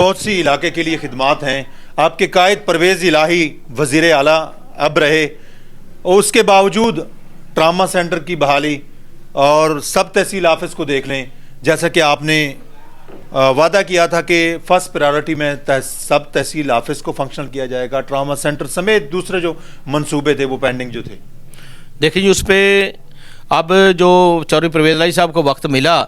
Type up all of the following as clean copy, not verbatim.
बहुत सी इलाके के लिए खिदमात हैं। आपके कायद परवेज़ इलाही वज़ीर आला अब रहे और उसके बावजूद ट्रामा सेंटर की बहाली और सब तहसील ऑफिस को देख लें, जैसा कि आपने वादा किया था कि फर्स्ट प्रायोरिटी में सब तहसील ऑफिस को फंक्शनल किया जाएगा, ट्रामा सेंटर समेत दूसरे जो मंसूबे थे वो पेंडिंग जो थे। देखिए उस पर अब जो चौधरी परवेज़ इलाही साहब को वक्त मिला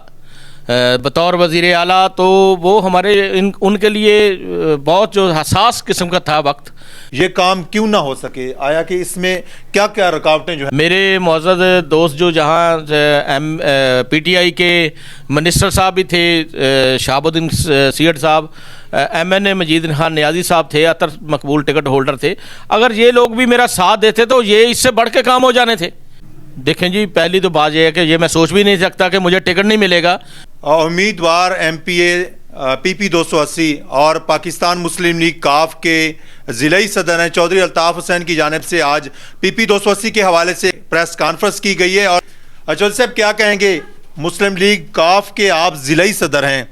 बतौर वज़ीर आला, तो वो हमारे उनके लिए बहुत जो हसास किस्म का था वक्त। ये काम क्यों ना हो सके, आया कि इसमें क्या क्या रुकावटें जो है? मेरे मौजूद दोस्त जो जहाँ PTI के मिनिस्टर साहब भी थे, शहाबुद्दीन सीड साहब, MNA मजीद खान नियाजी साहब थे, अतर मकबूल टिकट होल्डर थे, अगर ये लोग भी मेरा साथ देते तो ये इससे बढ़ के काम हो जाने थे। देखें जी, पहली तो बात यह है कि ये मैं सोच भी नहीं सकता कि मुझे टिकट नहीं मिलेगा। उम्मीदवार MPA PP 280 और पाकिस्तान मुस्लिम लीग काफ के ज़िलाई सदर हैं चौधरी अल्ताफ़ हुसैन की जानिब से आज PP 280 के हवाले से प्रेस कॉन्फ्रेंस की गई है। और चौधरी साहब क्या कहेंगे, मुस्लिम लीग काफ के आप ज़िलाई सदर हैं,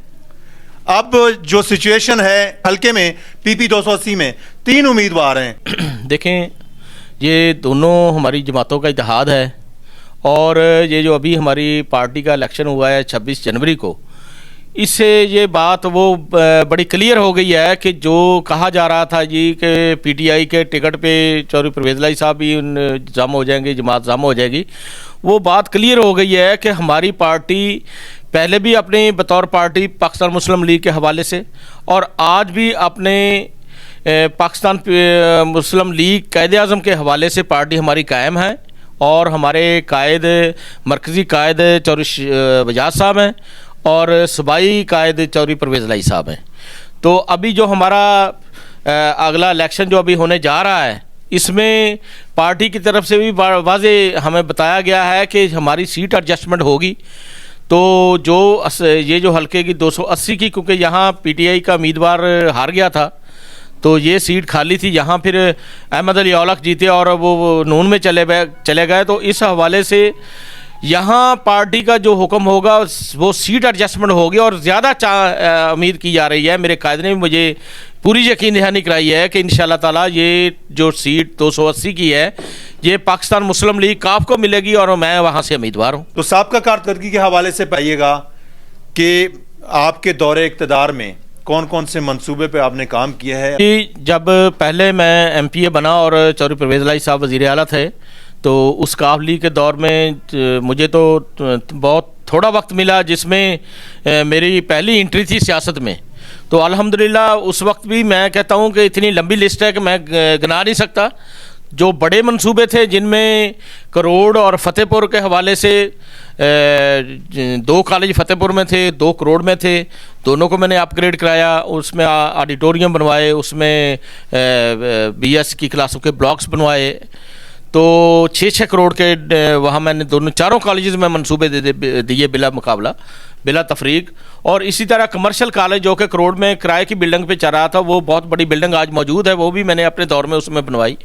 अब जो सिचुएशन है हल्के में PP 280 में 3 उम्मीदवार हैं। देखें, ये दोनों हमारी जमातों का इत्तेहाद है और ये जो अभी हमारी पार्टी का इलेक्शन हुआ है 26 जनवरी को, इससे ये बात वो बड़ी क्लियर हो गई है कि जो कहा जा रहा था जी कि PTI के टिकट पे चौधरी परवेज़ इलाही साहब भी जम हो जाएंगे, जमात जम हो जाएगी, वो बात क्लियर हो गई है कि हमारी पार्टी पहले भी अपने बतौर पार्टी पाकिस्तान मुस्लिम लीग के हवाले से और आज भी अपने पाकिस्तान मुस्लिम लीग कायद आज़म के हवाले से पार्टी हमारी कायम है और हमारे कायद मरकज़ी कायद चौधरी वजाद साहब हैं और सूबाई कायद चौधरी परवेज़ इलाही साहब हैं। तो अभी जो हमारा अगला इलेक्शन जो अभी होने जा रहा है, इसमें पार्टी की तरफ से भी वाज़े हमें बताया गया है कि हमारी सीट एडजस्टमेंट होगी। तो जो ये जो हल्के की 280 की, क्योंकि यहाँ PTI का उम्मीदवार हार गया था तो ये सीट खाली थी, यहाँ फिर अहमद अली औलख जीते और वो नून में चले गए। तो इस हवाले से यहाँ पार्टी का जो हुक्म होगा वो सीट एडजस्टमेंट होगी और ज़्यादा उम्मीद की जा रही है। मेरे कायद ने भी मुझे पूरी यकीन दहानी कराई है कि इंशाल्लाह ताला ये जो सीट 280 की है ये पाकिस्तान मुस्लिम लीग काफ को मिलेगी और मैं वहाँ से उम्मीदवार हूँ। तो साबका कारकर्दगी के हवाले से पाइएगा कि आपके दौरे इक़्तिदार में कौन कौन से मंसूबे पे आपने काम किया है? कि जब पहले मैं MPA बना और चौधरी परवेज़ इलाही साहब वज़ीर आला थे, तो उस काफ लीग के दौर में मुझे तो बहुत थोड़ा वक्त मिला जिसमें मेरी पहली एंट्री थी सियासत में। तो अल्हम्दुलिल्लाह उस वक्त भी मैं कहता हूँ कि इतनी लंबी लिस्ट है कि मैं गिना नहीं सकता। जो बड़े मंसूबे थे जिनमें करोड़ और फतेहपुर के हवाले से 2 कॉलेज फतेहपुर में थे, 2 करोड़ में थे, दोनों को मैंने अपग्रेड कराया, उसमें ऑडिटोरियम बनवाए, उसमें BS की क्लासों के ब्लॉक्स बनवाए। तो 6-6 करोड़ के वहाँ मैंने चारों कॉलेजेस में मंसूबे दिए बिला मुकाबला, बिला तफरीक। और इसी तरह कमर्शियल कॉलेज जो कि करोड़ में किराए की बिल्डिंग पे चल रहा था, वो बहुत बड़ी बिल्डिंग आज मौजूद है, वो भी मैंने अपने दौर में उसमें बनवाई।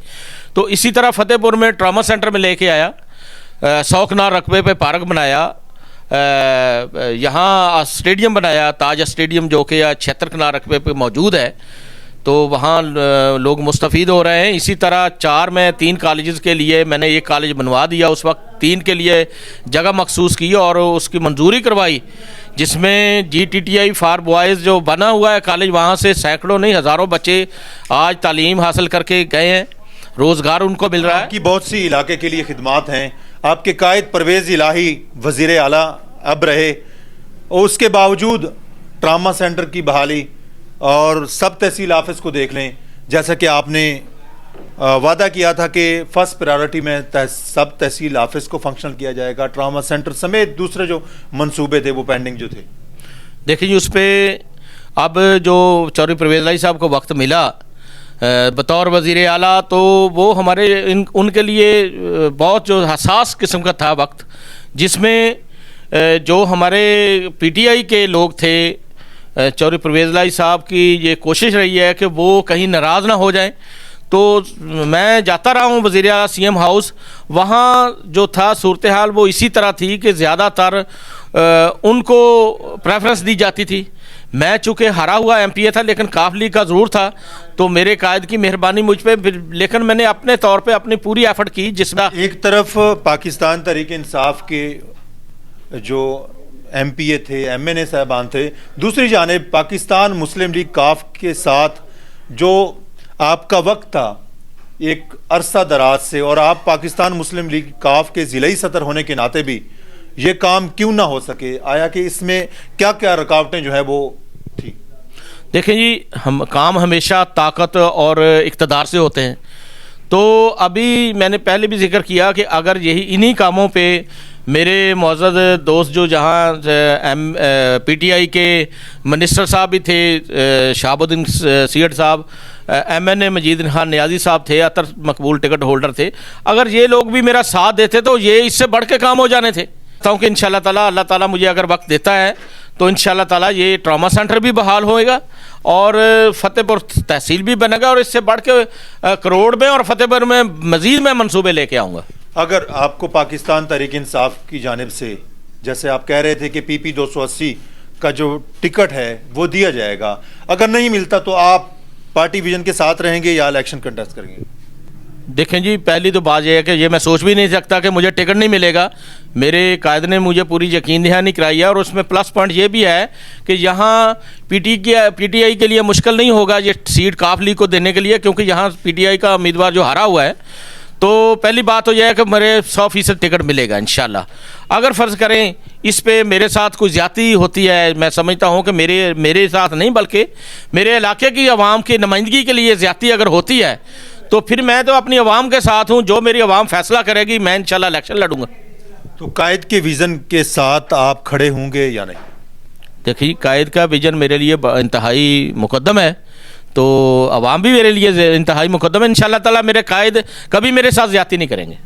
तो इसी तरह फतेहपुर में ट्रामा सेंटर में लेके आया, 100 कनाल रकबे पे पार्क बनाया, यहाँ स्टेडियम बनाया, ताज स्टेडियम जो कि 76 कनाल रकबे पे मौजूद है, तो वहाँ लोग मुस्तफ़ीद हो रहे हैं। इसी तरह 4 में 3 कॉलेजेस के लिए मैंने एक कॉलेज बनवा दिया, उस वक्त 3 के लिए जगह मखसूस की और उसकी मंजूरी करवाई, जिसमें GTTI फॉर बॉयज़ जो बना हुआ है कॉलेज, वहाँ से सैकड़ों नहीं हज़ारों बच्चे आज तालीम हासिल करके गए हैं, रोज़गार उनको मिल रहा है। कि बहुत सी इलाके के लिए खिदमात हैं। आपके कायद परवेज़ इलाही वज़ीर आला अब रहे और उसके बावजूद ट्रामा सेंटर की बहाली और सब तहसील ऑफिस को देख लें, जैसा कि आपने वादा किया था कि फर्स्ट प्रायोरिटी में सब तहसील ऑफिस को फंक्शनल किया जाएगा, ट्रामा सेंटर समेत दूसरे जो मंसूबे थे वो पेंडिंग जो थे। देखिए उस पर अब जो चौधरी परवेज़ इलाही साहब को वक्त मिला बतौर वज़ीर आला, तो वो हमारे उनके लिए बहुत जो हसास किस्म का था वक्त, जिसमें जो हमारे PTI के लोग थे, चौधरी परवेज़ इलाही साहब की ये कोशिश रही है कि वो कहीं नाराज़ ना हो जाएं। तो मैं जाता रहा हूँ वज़ीर आला CM हाउस, वहाँ जो था सूरत हाल वो इसी तरह थी कि ज़्यादातर उनको प्रेफरेंस दी जाती थी। मैं चूँकि हारा हुआ एमपीए था लेकिन काफ लीग का ज़रूर था, तो मेरे कायद की मेहरबानी मुझ पर, लेकिन मैंने अपने तौर पे अपनी पूरी एफर्ट की जिसमें एक तरफ पाकिस्तान तहरीक इंसाफ के जो एमपीए थे, एमएनए साहबान थे, दूसरी जानिब पाकिस्तान मुस्लिम लीग काफ के साथ जो आपका वक्त था एक अरसा दराज से, और आप पाकिस्तान मुस्लिम लीग काफ के ज़िलाई सदर होने के नाते भी ये काम क्यों ना हो सके? आया कि इसमें क्या क्या रुकावटें जो है वो थी? देखें जी, हम काम हमेशा ताकत और इक़्तिदार से होते हैं। तो अभी मैंने पहले भी जिक्र किया कि अगर यही इन्हीं कामों पे मेरे मौजूद दोस्त जो जहाँ पीटीआई के मिनिस्टर साहब भी थे, शहाबुद्दीन सीड साहब, एमएनए मजीद खान नियाजी साहब थे, अतर मकबूल टिकट होल्डर थे, अगर ये लोग भी मेरा साथ देते तो ये इससे बढ़ के काम हो जाने थे। कि इंशाल्लाह ताला अल्लाह ताला मुझे अगर वक्त देता है तो इंशाल्लाह ताला ये ट्रॉमा सेंटर भी बहाल होएगा और फतेहपुर तहसील भी बनेगा, और इससे बढ़ के करोड़ में और फतेहपुर में मज़ीद मैं मंसूबे लेके आऊँगा। अगर आपको पाकिस्तान तहरीक इंसाफ की जानिब से, जैसे आप कह रहे थे कि पीपी 280 का जो टिकट है वो दिया जाएगा, अगर नहीं मिलता तो आप पार्टी विजन के साथ रहेंगे या इलेक्शन कंटेस्ट करेंगे? देखें जी, पहली तो बात यह है कि ये मैं सोच भी नहीं सकता कि मुझे टिकट नहीं मिलेगा। मेरे कायद ने मुझे पूरी यकीन दहानी कराई है, और उसमें प्लस पॉइंट ये भी है कि यहाँ पीटीआई के लिए मुश्किल नहीं होगा ये सीट काफ लीग को देने के लिए, क्योंकि यहाँ पीटीआई का उम्मीदवार जो हारा हुआ है, तो पहली बात तो यह है कि मेरे 100% टिकट मिलेगा इंशाल्लाह। अगर फ़र्ज़ करें इस पे मेरे साथ कोई ज़्यादती होती है, मैं समझता हूँ कि मेरे साथ नहीं बल्कि मेरे इलाके की आवाम की नुमाइंदगी के लिए ज़्यादती अगर होती है तो फिर मैं तो अपनी आवाम के साथ हूँ, जो मेरी आवाम फैसला करेगी मैं इंशाल्लाह इलेक्शन लड़ूंगा। तो कायद के विज़न के साथ आप खड़े होंगे या नहीं? देखिए, कायद का विज़न मेरे लिए इंतहाई मुकद्दम है, तो आवाम भी मेरे लिए इंतहाई मुकद्दम है। इंशाल्लाह ताला मेरे कायद कभी मेरे साथ ज़्यादती नहीं करेंगे।